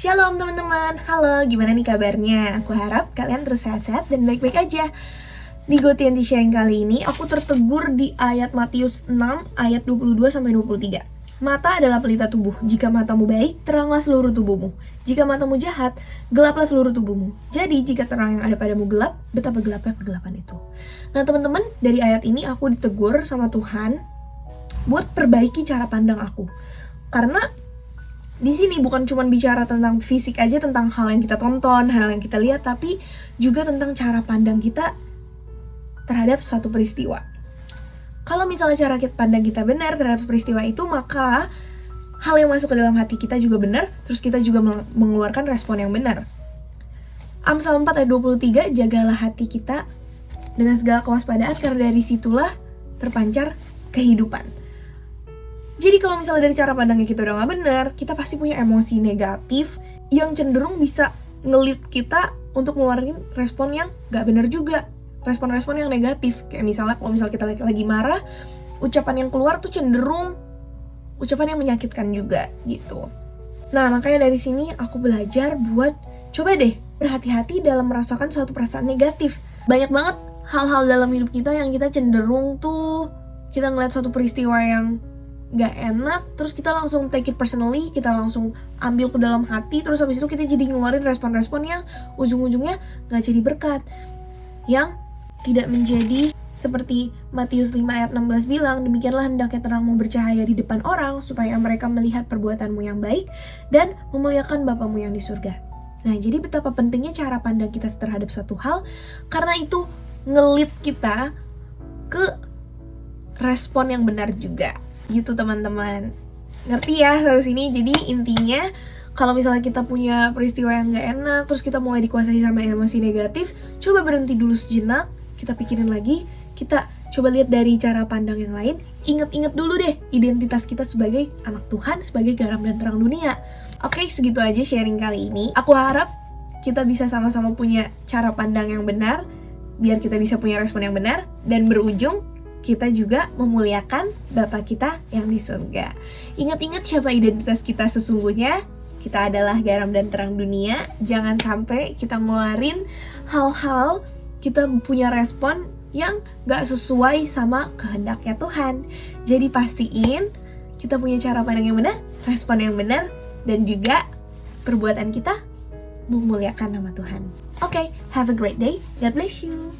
Shalom teman-teman, halo, gimana nih kabarnya? Aku harap kalian terus sehat-sehat dan baik-baik aja. Di GoTNT Sharing kali ini, aku tertegur di ayat Matius 6, ayat 22-23. Mata adalah pelita tubuh, jika matamu baik, teranglah seluruh tubuhmu. Jika matamu jahat, gelaplah seluruh tubuhmu. Jadi, jika terang yang ada padamu gelap, betapa gelapnya kegelapan itu. Nah teman-teman, dari ayat ini aku ditegur sama Tuhan buat perbaiki cara pandang aku. Karena di sini bukan cuma bicara tentang fisik aja, tentang hal yang kita tonton, hal yang kita lihat, tapi juga tentang cara pandang kita terhadap suatu peristiwa. Kalau misalnya cara kita pandang kita benar terhadap peristiwa itu, maka hal yang masuk ke dalam hati kita juga benar, terus kita juga mengeluarkan respon yang benar. Amsal 4 ayat 23, jagalah hati kita dengan segala kewaspadaan, karena dari situlah terpancar kehidupan. Jadi kalau misalnya dari cara pandangnya kita udah gak benar, kita pasti punya emosi negatif yang cenderung bisa ngelit kita untuk ngeluarin respon yang gak benar juga. Respon-respon yang negatif. Kayak misalnya kalau misalnya kita lagi marah, ucapan yang keluar tuh cenderung ucapan yang menyakitkan juga gitu. Nah makanya dari sini aku belajar buat coba deh berhati-hati dalam merasakan suatu perasaan negatif. Banyak banget hal-hal dalam hidup kita yang kita cenderung tuh kita ngeliat suatu peristiwa yang gak enak, terus kita langsung take it personally, kita langsung ambil ke dalam hati, terus habis itu kita jadi ngeluarin respon-respon yang ujung-ujungnya gak jadi berkat, yang tidak menjadi seperti Matius 5 ayat 16 bilang, demikianlah hendaknya terangmu bercahaya di depan orang, supaya mereka melihat perbuatanmu yang baik dan memuliakan Bapamu yang di surga. Nah jadi betapa pentingnya cara pandang kita terhadap suatu hal, karena itu ngelit kita ke respon yang benar juga. Gitu teman-teman, ngerti ya sampai sini? Jadi intinya kalau misalnya kita punya peristiwa yang gak enak, terus kita mulai dikuasai sama emosi negatif, coba berhenti dulu sejenak, kita pikirin lagi, kita coba lihat dari cara pandang yang lain, inget-inget dulu deh identitas kita sebagai anak Tuhan, sebagai garam dan terang dunia. Oke, segitu aja sharing kali ini. Aku harap kita bisa sama-sama punya cara pandang yang benar, biar kita bisa punya respon yang benar, dan berujung kita juga memuliakan Bapa kita yang di surga. Ingat-ingat siapa identitas kita sesungguhnya. Kita adalah garam dan terang dunia. Jangan sampai kita ngeluarin hal-hal, kita punya respon yang gak sesuai sama kehendaknya Tuhan. Jadi pastiin kita punya cara pandang yang benar, respon yang benar, dan juga perbuatan kita memuliakan nama Tuhan. Oke, have a great day. God bless you.